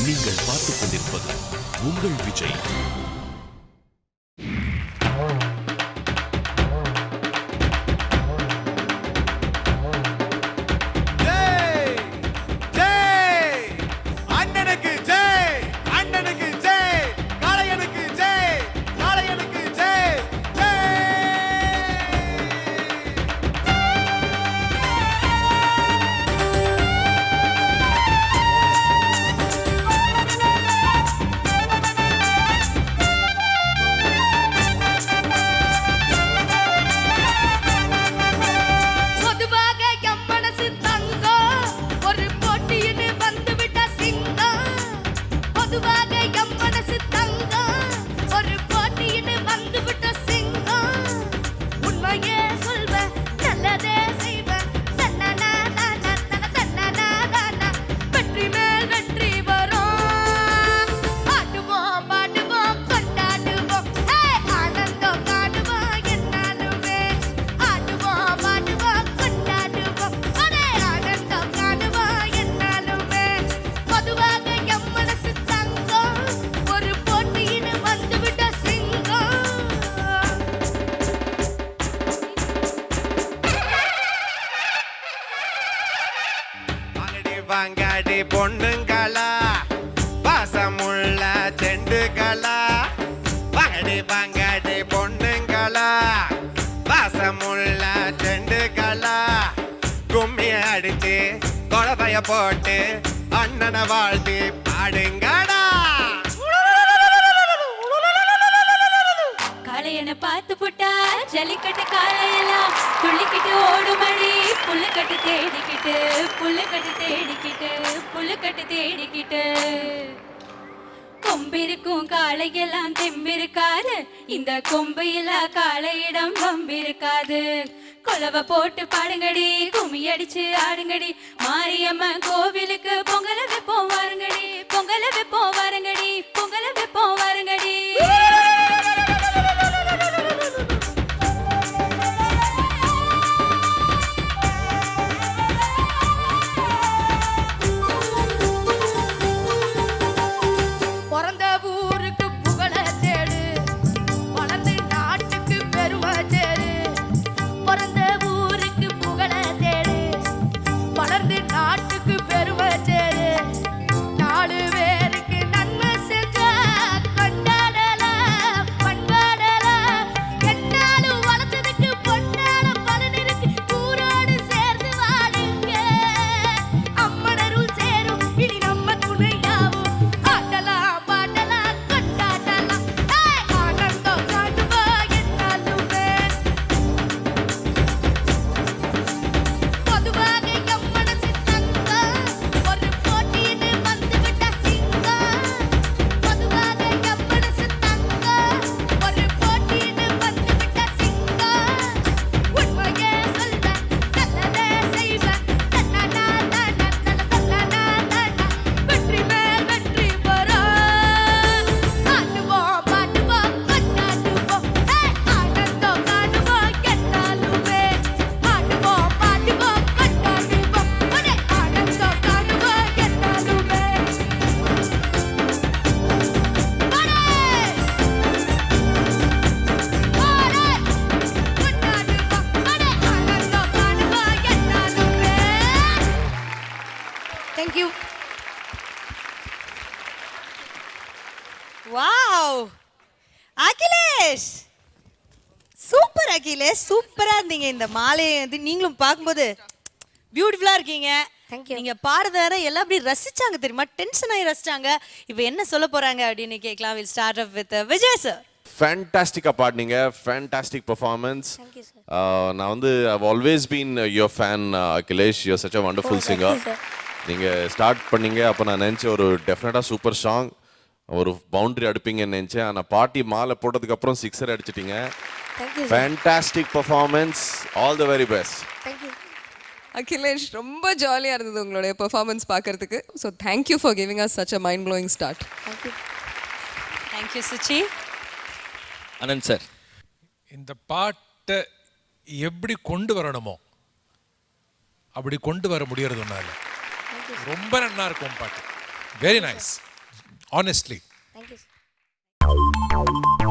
நீங்கள் பார்த்துக் கொண்டிருப்பது உங்கள் விஜய். வாங்காடி பொண்ணுங்களா, வாசமுள்ள செண்டுகளா, வாடி வாங்காடி பொண்ணுங்களா, வாசமுள்ள செண்டுகளா, கும்மி அடிச்சு கொலவைய போட்டு அண்ணனை வாழ்த்தி பாடுங்கடா. காளையனை பார்த்து புட்டா ஜல்லிக்கட்டு காளையெல்லாம் துள்ளிக்கிட்டு ஓடுமடி, புல்லுக்கட்டு தேடிக்கிட்டு புல்லுக்கட்டு தேடிக்கிட்டு புல்லுக்கட்டு தேடிக்கிட்டு. கொம்பிருக்கும் காளையெல்லாம் தெம்பிருக்காது, இந்த கொம்பையில காளையிடம் வம்பிருக்காது. கொலவை போட்டு பாடுங்கடி, கும்மி அடிச்சு ஆடுங்கடி, மாரியம்மன் கோவிலுக்கு பொங்கல வைப்போம் வாருங்கடி, பொங்கல வைப்போம் வாருங்கடி, பொங்கல வைப்போம் வாருங்கடி. Thank you. Wow! Akhilesh super. Akhilesh சூப்பரா இருந்தீங்க. இந்த மாலையை வந்து நீங்களும் பார்க்கும்போது பியூட்டிஃபுல்லா இருக்கீங்க. நீங்க பாடுறத எல்லாம் அப்படி ரசிச்சாங்க தெரியுமா, டென்ஷன் ஆகி ரசிச்சாங்க. இப்போ என்ன சொல்ல போறாங்க அப்படின்னு கேட்கலாம். Will start up with Vijay sir. ஃபேண்டாஸ்டிக்காக பாடினீங்க, ஃபேண்டாஸ்டிக் பர்ஃபார்மன்ஸ். நான் வந்து I've always been your fan, Akhilesh. You're such a wonderful singer. நீங்கள் ஸ்டார்ட் பண்ணீங்க அப்போ நான் நினச்சேன் ஒரு டெஃபினட்டாக சூப்பர் சாங், ஒரு பவுண்டரி அடிப்பீங்கன்னு நினச்சேன். ஆனால் பாட்டி மாலை போட்டதுக்கப்புறம் சிக்ஸர் அடிச்சிட்டிங்க. Fantastic performance, all the very best. Akhilesh ரொம்ப ஜாலியாக இருந்தது உங்களுடைய பெர்ஃபார்மன்ஸ் பார்க்கறதுக்கு. So thank you for giving us such a mind blowing start. Thank you Suchi. Anand sir, இந்த பாட்டை எப்படி கொண்டு வரணுமோ அப்படி கொண்டு வர முடியறது ஒன்றால் ரொம்ப நல்லா இருக்கும் பாட்டு. Very nice. Honestly thank you sir